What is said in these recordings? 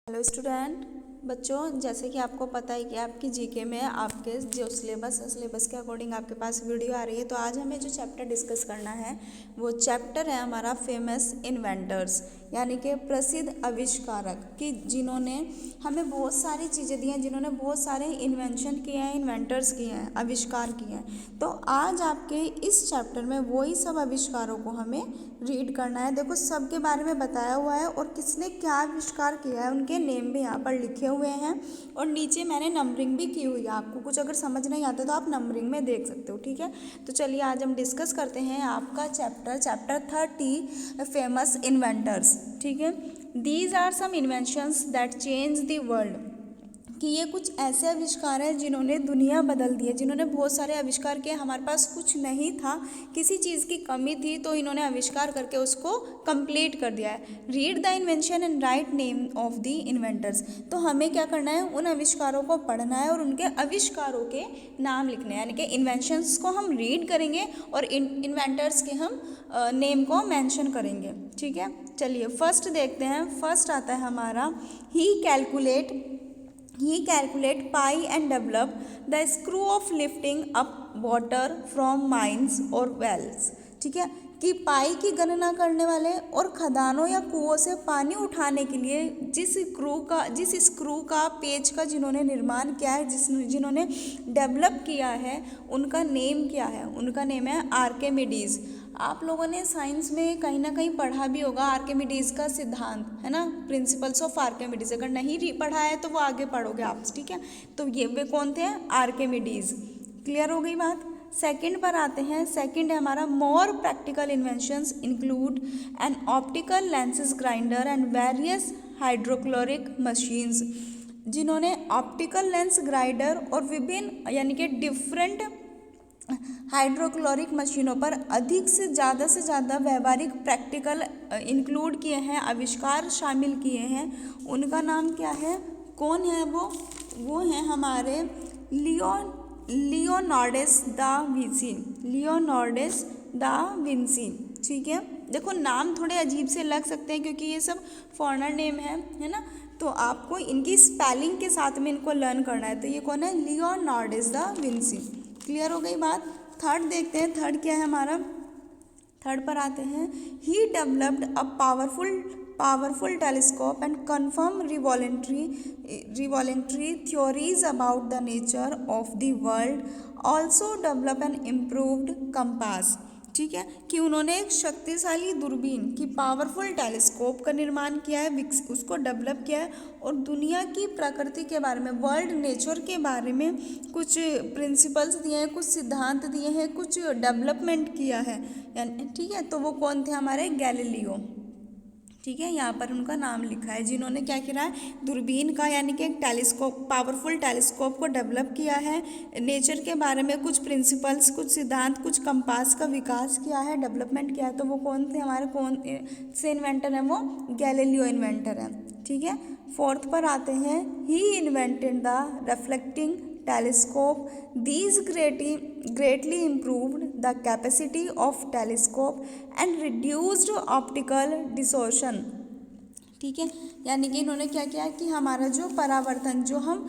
Hello student बच्चों, जैसे कि आपको पता है कि आपकी जीके में आपके जो सिलेबस के अकॉर्डिंग आपके पास वीडियो आ रही है। तो आज हमें जो चैप्टर डिस्कस करना है वो चैप्टर है हमारा फेमस इन्वेंटर्स, यानी कि प्रसिद्ध आविष्कारक, कि जिन्होंने हमें बहुत सारी चीज़ें दी हैं, जिन्होंने बहुत सारे इन्वेंशन किए हैं, इन्वेंटर्स किए हैं, आविष्कार किए हैं। तो आज आपके इस चैप्टर में वही सब आविष्कारों को हमें रीड करना है। देखो, सबके बारे में बताया हुआ है और किसने क्या आविष्कार किया है उनके नेम भी यहाँ पर लिखे हुए हैं, और नीचे मैंने नंबरिंग भी की हुई है। आपको कुछ अगर समझ नहीं आता तो आप नंबरिंग में देख सकते हो, ठीक है। तो चलिए आज हम डिस्कस करते हैं आपका चैप्टर 30 फेमस इन्वेंटर्स, ठीक है। These are some inventions that change the world, कि ये कुछ ऐसे आविष्कार हैं जिन्होंने दुनिया बदल दी है, जिन्होंने बहुत सारे आविष्कार किए। हमारे पास कुछ नहीं था, किसी चीज़ की कमी थी, तो इन्होंने आविष्कार करके उसको कंप्लीट कर दिया है। Read the invention and write name of the inventors. तो हमें क्या करना है, उन आविष्कारों को पढ़ना है और उनके आविष्कारों के नाम लिखने हैं, यानी कि इन्वेंशंस को हम रीड करेंगे और इन्वेंटर्स के हम नेम को मेंशन करेंगे, ठीक है। चलिए फर्स्ट देखते हैं। फर्स्ट आता है हमारा He calculate pi and develop the screw of lifting up water from mines or wells, ठीक है। कि पाई की गणना करने वाले और खदानों या कुओं से पानी उठाने के लिए जिस स्क्रू का पेच का जिन्होंने निर्माण किया है, जिन्होंने डेवलप किया है, उनका नेम क्या है? उनका नेम है आर्किमिडीज। आप लोगों ने साइंस में कहीं ना कहीं पढ़ा भी होगा आर्किमिडीज का सिद्धांत, है ना, प्रिंसिपल्स ऑफ आर्किमिडीज। अगर नहीं पढ़ा है तो वो आगे पढ़ोगे आप, ठीक है। तो ये वे कौन थे? आर्किमिडीज। क्लियर हो गई बात। सेकंड पर आते हैं। सेकंड है हमारा more practical inventions include an optical lenses grinder and various hydrochloric machines, जिन्होंने ऑप्टिकल लेंस ग्राइंडर और विभिन्न यानी कि डिफरेंट हाइड्रोक्लोरिक मशीनों पर अधिक से ज़्यादा व्यवहारिक प्रैक्टिकल इंक्लूड किए हैं, आविष्कार शामिल किए हैं। उनका नाम क्या है? कौन है वो हैं हमारे लियोनार्डस दा विंसी, ठीक है। देखो नाम थोड़े अजीब से लग सकते हैं क्योंकि ये सब फॉरेनर नेम है ना, तो आपको इनकी स्पेलिंग के साथ में इनको लर्न करना है। तो ये कौन है? लियोनार्डस दा विंसी। क्लियर हो गई बात। थर्ड देखते हैं। थर्ड क्या है हमारा? थर्ड पर आते हैं। He developed a powerful telescope and confirm revolutionary theories about the nature of the world, also develop an improved compass, ठीक है। कि उन्होंने एक शक्तिशाली दूरबीन की पावरफुल टेलीस्कोप का निर्माण किया है, उसको डेवलप किया है, और दुनिया की प्रकृति के बारे में, वर्ल्ड नेचर के बारे में कुछ प्रिंसिपल्स दिए हैं, कुछ सिद्धांत दिए हैं, कुछ डेवलपमेंट किया है, यानी ठीक है। तो वो कौन थे? हमारे गैलीलियो, ठीक है। यहाँ पर उनका नाम लिखा है, जिन्होंने क्या किया है? दूरबीन का यानी कि एक पावरफुल टेलीस्कोप को डेवलप किया है, नेचर के बारे में कुछ प्रिंसिपल्स, कुछ सिद्धांत, कुछ कंपास का विकास किया है, डेवलपमेंट किया है। तो वो कौन थे हमारे? कौन से इन्वेंटर हैं? वो गैलीलियो इन्वेंटर हैं, ठीक है। फोर्थ पर आते हैं। He invented the reflecting telescope. These greatly improved the capacity of telescope and reduced optical distortion, ठीक है। यानी कि इन्होंने क्या किया कि हमारा जो परावर्तन, जो हम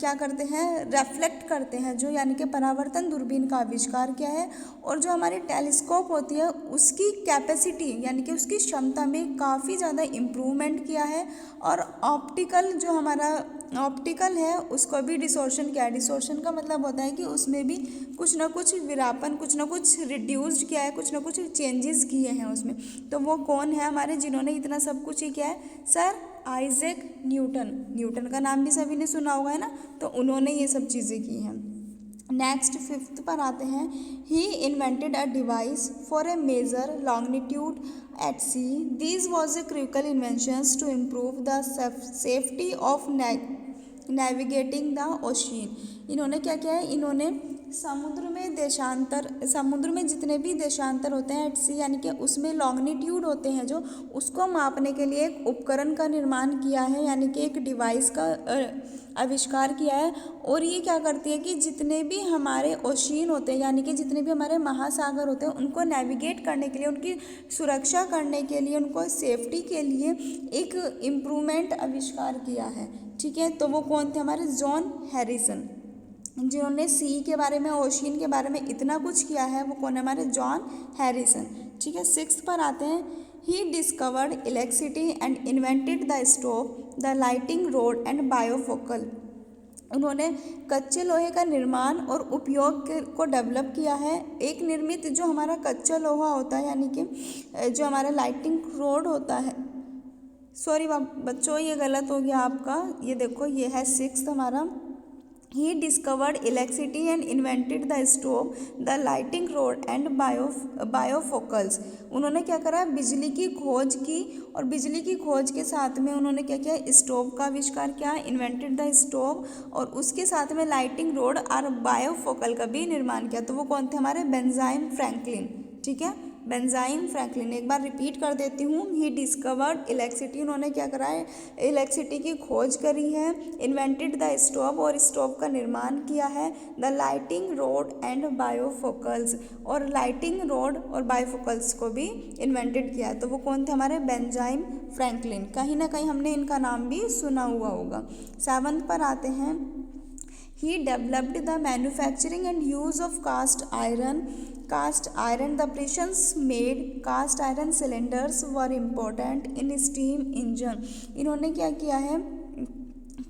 क्या करते हैं, रेफ्लेक्ट करते हैं, जो यानी कि परावर्तन दूरबीन का आविष्कार किया है, और जो हमारी टेलीस्कोप होती है उसकी कैपेसिटी यानी कि उसकी क्षमता में काफ़ी ज़्यादा इम्प्रूवमेंट किया है, और ऑप्टिकल जो हमारा ऑप्टिकल है उसको भी डिसोर्शन किया है। डिसोर्शन का मतलब होता है कि उसमें भी कुछ ना कुछ विरापन, कुछ ना कुछ रिड्यूस्ड किया है, कुछ ना कुछ चेंजेस किए हैं उसमें। तो वो कौन है हमारे, जिन्होंने इतना सब कुछ ही किया है? सर आइजैक न्यूटन का नाम भी सभी ने सुना होगा, है ना। तो उन्होंने ये सब चीज़ें की हैं। नेक्स्ट फिफ्थ पर आते हैं। He invented a device for a measure longitude at sea. This was a critical inventions to improve the safety of navigating the ocean. इन्होंने क्या किया है? इन्होंने समुद्र में जितने भी देशांतर होते हैं एट सी, यानी कि उसमें लॉन्गिट्यूड होते हैं जो, उसको मापने के लिए एक उपकरण का निर्माण किया है, यानी कि एक डिवाइस का आविष्कार किया है। और ये क्या करती है कि जितने भी हमारे ओशियन होते हैं, यानी कि जितने भी हमारे महासागर होते हैं, उनको नेविगेट करने के लिए, उनकी सुरक्षा करने के लिए, उनको सेफ्टी के लिए एक इम्प्रूवमेंट आविष्कार किया है। ठीक है, तो वो कौन थे? हमारे जॉन हैरिसन, जिन्होंने सी के बारे में, ओशियन के बारे में इतना कुछ किया है, वो कौन है? हमारे जॉन हैरिसन। ठीक है, 6th पर आते हैं। ही discovered electricity and invented the stove, the lightning rod and बायोफोकल। उन्होंने कच्चे लोहे का निर्माण और उपयोग को डेवलप किया है। एक निर्मित जो हमारा कच्चा लोहा होता है, यानी कि जो हमारा लाइटिंग रोड होता है, सॉरी बच्चों ये गलत हो गया आपका, ये देखो ये है 6th हमारा। He discovered electricity and invented the stove, the lightning rod and bifocals. उन्होंने क्या करा? बिजली की खोज की, और बिजली की खोज के साथ में उन्होंने क्या किया? स्टोव का आविष्कार किया, इन्वेंटेड द स्टोव, और उसके साथ में लाइटिंग रोड और बायोफोकल का भी निर्माण किया। तो वो कौन थे? हमारे बेंजामिन फ्रैंकलिन। ठीक है, बेंजामिन फ्रैंकलिन। एक बार रिपीट कर देती हूँ। ही डिस्कवर्ड इलेक्ट्रिसिटी, उन्होंने क्या करा है? इलेक्ट्रिसिटी की खोज करी है। इन्वेंटेड द स्टोव, और स्टोव का निर्माण किया है। द लाइटिंग रोड एंड बायोफोकल्स, और लाइटिंग रोड और बायोफोकल्स को भी इन्वेंटेड किया है। तो वो कौन थे? हमारे बेंजामिन फ्रैंकलिन। कहीं ना कहीं हमने इनका नाम भी सुना हुआ होगा। 7th पर आते हैं। He developed the manufacturing and use of cast iron. The Prussians made cast iron cylinders were important in steam engine. इन्होंने क्या किया है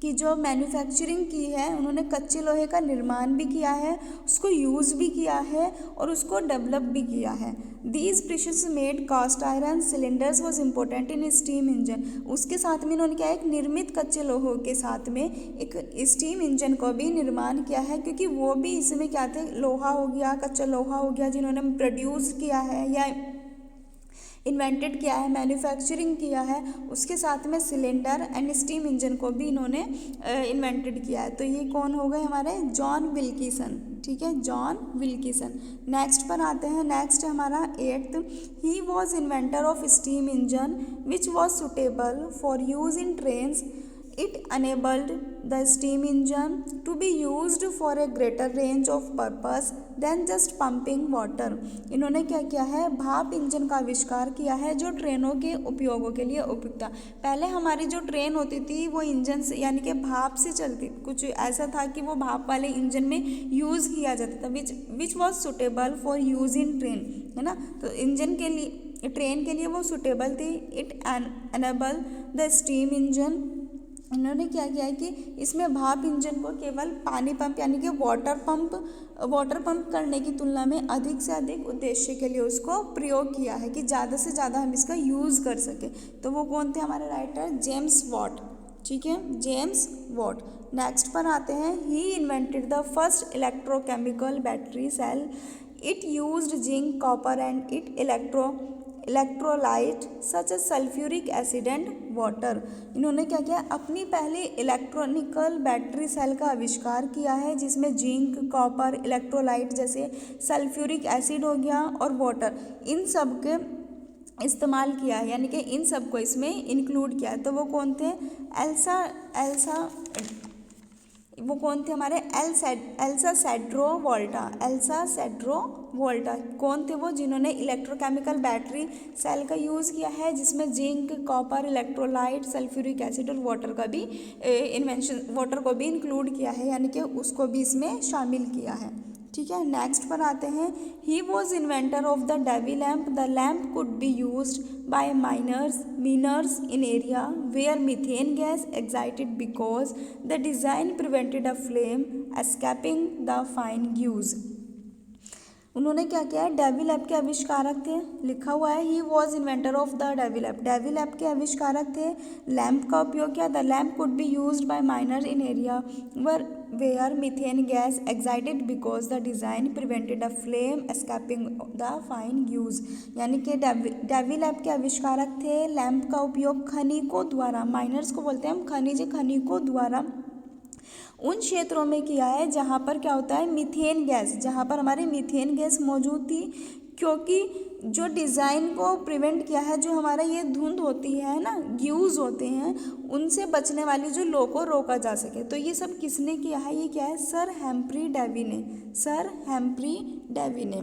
कि जो मैन्युफैक्चरिंग की है, उन्होंने कच्चे लोहे का निर्माण भी किया है, उसको यूज़ भी किया है, और उसको डेवलप भी किया है। These precision made cast iron cylinders was important in steam engine. उसके साथ में इन्होंने क्या, एक निर्मित कच्चे लोहों के साथ में एक स्टीम इंजन को भी निर्माण किया है, क्योंकि वो भी इसमें क्या थे? लोहा हो गया, कच्चा लोहा हो गया, जिन्होंने प्रोड्यूस किया है या इन्वेंटेड किया है, मैन्युफैक्चरिंग किया है। उसके साथ में सिलेंडर एंड स्टीम इंजन को भी इन्होंने इन्वेंटेड किया है। तो ये कौन हो गए? हमारे जॉन विल्किसन। ठीक है, जॉन विल्किसन। नेक्स्ट पर आते हैं। नेक्स्ट हमारा 8th। He was inventor of steam engine which was suitable for use in trains. It enabled the steam engine to be used for a greater range of purpose than just pumping water. इन्होंने क्या किया है? भाप engine का आविष्कार किया है, जो ट्रेनों के उपयोगों के लिए उपयुक्त था। पहले हमारी जो ट्रेन होती थी वो इंजन से, यानी कि भाप से चलती, कुछ ऐसा था कि वो भाप वाले इंजन में यूज़ किया जाता था, which was suitable for use in train, है ना। तो इंजन के लिए, ट्रेन के लिए वो सुटेबल थी। It enable the steam engine. इन्होंने क्या किया है कि इसमें भाप इंजन को केवल पानी पंप, यानी कि वाटर पंप करने की तुलना में अधिक से अधिक उद्देश्य के लिए उसको प्रयोग किया है, कि ज़्यादा से ज़्यादा हम इसका यूज़ कर सकें। तो वो कौन थे? हमारे राइटर जेम्स वॉट। ठीक है, जेम्स वॉट। नेक्स्ट पर आते हैं। He invented the first electrochemical battery cell. It used zinc, copper and it electrolyte such as sulphuric acid and water. इन्होंने क्या किया? अपनी पहली इलेक्ट्रॉनिकल बैटरी सेल का आविष्कार किया है, जिसमें जिंक, कॉपर, इलेक्ट्रोलाइट जैसे सल्फ्यूरिक एसिड हो गया और वाटर, इन सब के इस्तेमाल किया है, यानी कि इन सब को इसमें इंक्लूड किया है। तो वो कौन थे? वो कौन थे? हमारे एल्सा सेड्रो वोल्टा कौन थे वो? जिन्होंने इलेक्ट्रोकेमिकल बैटरी सेल का यूज़ किया है, जिसमें zinc, copper, electrolyte, sulphuric acid और वाटर को भी इंक्लूड किया है, यानी कि उसको भी इसमें शामिल किया है। ठीक है, नेक्स्ट पर आते हैं। He was inventor of the Davy lamp. The lamp could be used by miners in area where methane gas excited because the design prevented a flame escaping the fine guise. उन्होंने क्या किया है? Davy lamp के आविष्कारक थे, लिखा हुआ है he was inventor of the Davy lamp. Davy lamp के आविष्कारक थे, लैम्प का उपयोग किया। The lamp could be used by miner in area where methane gas excited because the design prevented a flame escaping the fine use. यानी कि Davy lamp के आविष्कारक थे। लैम्प का उपयोग खनिकों द्वारा, माइनर्स को बोलते हैं हम, खनिकों द्वारा उन क्षेत्रों में किया है जहाँ पर क्या होता है, मीथेन गैस, जहाँ पर हमारे मीथेन गैस मौजूद थी, क्योंकि जो डिज़ाइन को प्रिवेंट किया है, जो हमारा ये धुंध होती है ना, ग्यूज होते हैं, उनसे बचने वाली जो लो को रोका जा सके। तो ये सब किसने किया है, ये क्या है, सर हेम्फ्री डेवी ने, सर हेम्फ्री डेवी ने।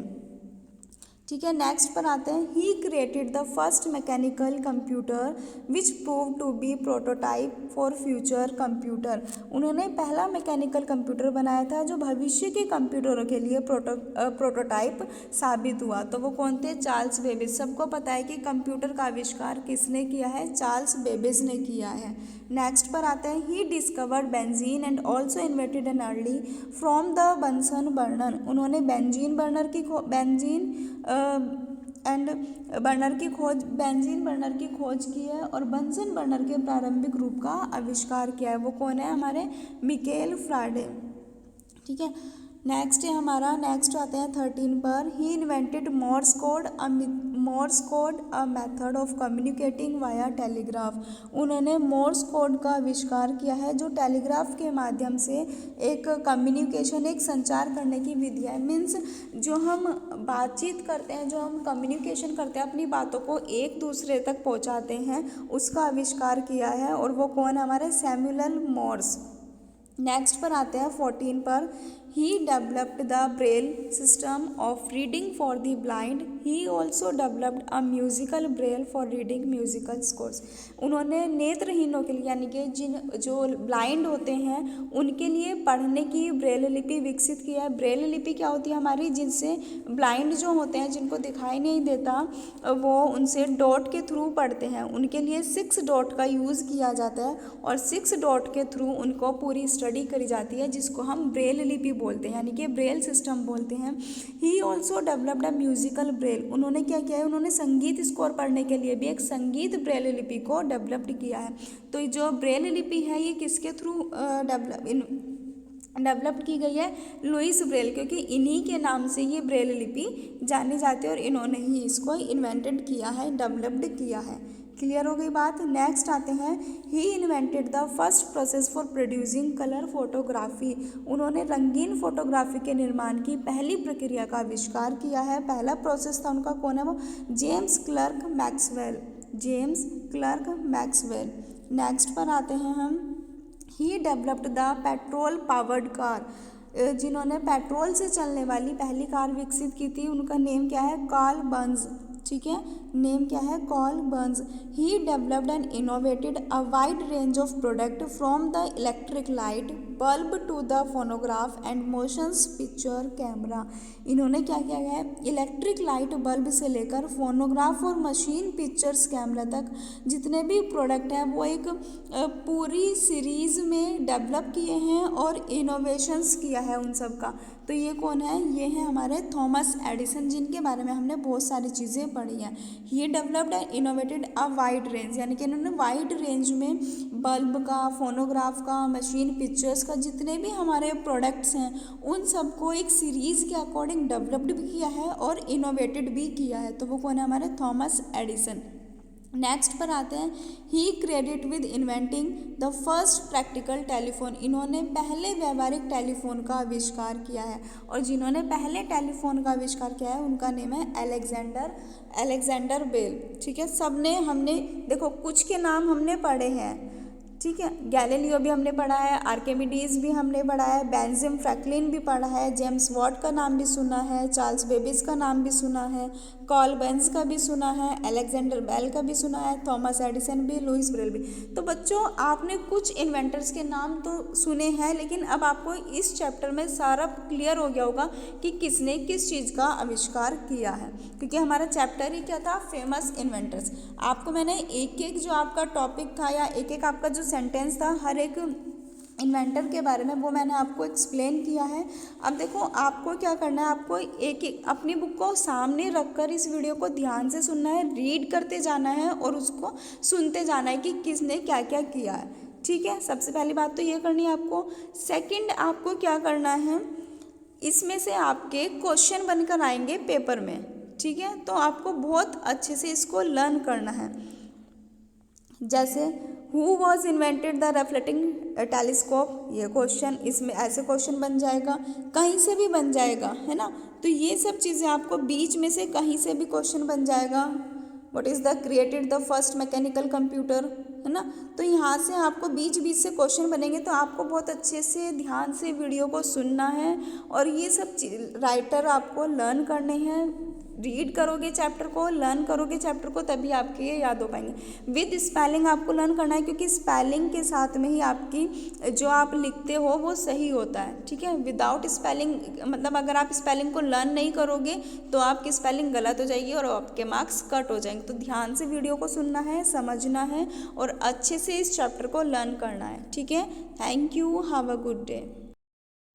ठीक है, नेक्स्ट पर आते हैं। He created the first mechanical computer which prove to be prototype for future computer. उन्होंने पहला मैकेनिकल कंप्यूटर बनाया था जो भविष्य के कंप्यूटरों के लिए प्रोटोटाइप साबित हुआ। तो वो कौन थे, चार्ल्स बेबेज। सबको पता है कि कंप्यूटर का आविष्कार किसने किया है, चार्ल्स बेबेज ने किया है। नेक्स्ट पर आते हैं। He discovered benzene and also invented an early from the Bunsen burner. उन्होंने बेंजीन बर्नर की बेंजीन बर्नर की खोज की है और बंसन बर्नर के प्रारंभिक रूप का आविष्कार किया है। वो कौन है, हमारे मिकेल फ्राडे। ठीक है, नेक्स्ट है हमारा, नेक्स्ट आते हैं 13 पर। He invented Morse code a method of communicating via telegraph. उन्होंने मोर्स कोड का आविष्कार किया है जो टेलीग्राफ के माध्यम से एक कम्युनिकेशन, एक संचार करने की विधि है। मीन्स जो हम बातचीत करते हैं, जो हम कम्युनिकेशन करते हैं, अपनी बातों को एक दूसरे तक पहुंचाते हैं, उसका आविष्कार किया है और वो कौन है, हमारे सैमुअल मोर्स। नेक्स्ट पर आते हैं 14 पर। He developed the braille system of reading for the blind. He also developed a musical braille for reading musical scores. उन्होंने नेत्रहीनों के लिए, यानी कि जो ब्लाइंड होते हैं उनके लिए पढ़ने की ब्रेल लिपि विकसित किया है। ब्रेल लिपि क्या होती है हमारी, जिनसे ब्लाइंड जो होते हैं, जिनको दिखाई नहीं देता, वो उनसे डॉट के थ्रू पढ़ते हैं, उनके लिए 6 डॉट का यूज़ किया जाता है और 6 डॉट के थ्रू उनको पूरी स्टडी करी जाती है, जिसको हम ब्रेल लिपि बोलते हैं, यानी कि ब्रेल सिस्टम बोलते हैं। ही also developed a musical Braille. उन्होंने क्या किया है, उन्होंने संगीत स्कोर पढ़ने के लिए भी एक संगीत ब्रेल लिपि को डेवलप्ड किया है। तो जो ब्रेल लिपि है ये किसके थ्रू डेवलप्ड की गई है, लुइस ब्रेल, क्योंकि इन्हीं के नाम से ये ब्रेल लिपि जानी जाती है और इन्होंने ही इसको इन्वेंटेड किया है, डेवलप्ड किया है। क्लियर हो गई बात। नेक्स्ट आते हैं। He invented the first process for producing colour photography. उन्होंने रंगीन फोटोग्राफी के निर्माण की पहली प्रक्रिया का आविष्कार किया है। पहला प्रोसेस था उनका, कौन है वो, James Clerk Maxwell, James Clerk Maxwell. Next पर आते हैं हम। He developed the petrol powered car. जिन्होंने पेट्रोल से चलने वाली पहली कार विकसित की थी, उनका नेम क्या है, कार्ल बर्न्स। ठीक है, नेम क्या है, Karl Burns. He developed and innovated a wide range of product from the electric light bulb to the phonograph and motions picture camera. इन्होंने क्या किया है, इलेक्ट्रिक लाइट बल्ब से लेकर फोनोग्राफ और मशीन पिक्चर्स कैमरा तक जितने भी प्रोडक्ट हैं वो एक पूरी सीरीज़ में डेवलप किए हैं और इनोवेशंस किया है उन सब का। तो ये कौन है, ये है हमारे थॉमस एडिसन, जिनके बारे में हमने बहुत सारी चीज़ें पढ़ी हैं। ये developed and innovated a wide range, यानी कि इन्होंने वाइड रेंज में बल्ब का, फोनोग्राफ का, मशीन पिक्चर्स का, जितने भी हमारे प्रोडक्ट्स हैं उन सबको एक सीरीज़ के अकॉर्डिंग डेवलप्ड भी किया है और इनोवेटेड भी किया है। तो वो कौन है, हमारे थॉमस एडिसन। नेक्स्ट पर आते हैं। He credit with inventing the first practical telephone. इन्होंने पहले व्यावहारिक टेलीफोन का आविष्कार किया है और जिन्होंने पहले टेलीफोन का आविष्कार किया है उनका नेम है अलेक्जेंडर बेल। ठीक है, सबने हमने देखो कुछ के नाम हमने पढ़े हैं। ठीक है, गैलीलियो भी हमने पढ़ा है, आर्किमिडीज भी हमने पढ़ा है, बेंजामिन फ्रैंकलिन भी पढ़ा है, जेम्स वॉट का नाम भी सुना है, चार्ल्स बेबेज का नाम भी सुना है, कार्ल बर्न्स का भी सुना है, अलेक्जेंडर बेल का भी सुना है, थॉमस एडिसन भी, लुइस ब्रेल भी। तो बच्चों आपने कुछ इन्वेंटर्स के नाम तो सुने हैं, लेकिन अब आपको इस चैप्टर में सारा क्लियर हो गया होगा कि किसने किस चीज़ का आविष्कार किया है, क्योंकि हमारा चैप्टर ही क्या था, फेमस इन्वेंटर्स। आपको मैंने एक एक जो आपका टॉपिक था या एक एक आपका जो सेंटेंस था हर एक इन्वेंटर के बारे में वो मैंने आपको एक्सप्लेन किया है। अब देखो आपको क्या करना है, आपको एक एक अपनी बुक को सामने रखकर इस वीडियो को ध्यान से सुनना है, रीड करते जाना है और उसको सुनते जाना है कि किसने क्या क्या किया है। ठीक है, सबसे पहली बात तो ये करनी है आपको। सेकंड आपको क्या करना है, इसमें से आपके क्वेश्चन बनकर आएंगे पेपर में। ठीक है, तो आपको बहुत अच्छे से इसको लर्न करना है। जैसे who was invented the reflecting telescope, ये क्वेश्चन, इसमें ऐसे क्वेश्चन बन जाएगा, कहीं से भी बन जाएगा, है ना। तो ये सब चीज़ें आपको बीच में से कहीं से भी क्वेश्चन बन जाएगा। What is the created the first mechanical computer, है ना। तो यहाँ से आपको बीच बीच से क्वेश्चन बनेंगे, तो आपको बहुत अच्छे से ध्यान से वीडियो को सुनना है और ये सब राइटर आपको लर्न करने हैं। रीड करोगे चैप्टर को, लर्न करोगे चैप्टर को, तभी आपके ये याद हो पाएंगे। विद स्पेलिंग आपको लर्न करना है, क्योंकि स्पेलिंग के साथ में ही आपकी जो आप लिखते हो वो सही होता है, ठीक है। विदाउट स्पेलिंग, मतलब अगर आप स्पेलिंग को लर्न नहीं करोगे तो आपकी स्पेलिंग गलत हो जाएगी और आपके मार्क्स कट हो जाएंगे। तो ध्यान से वीडियो को सुनना है, समझना है और अच्छे से इस चैप्टर को लर्न करना है, ठीक है। Thank you, have a good day.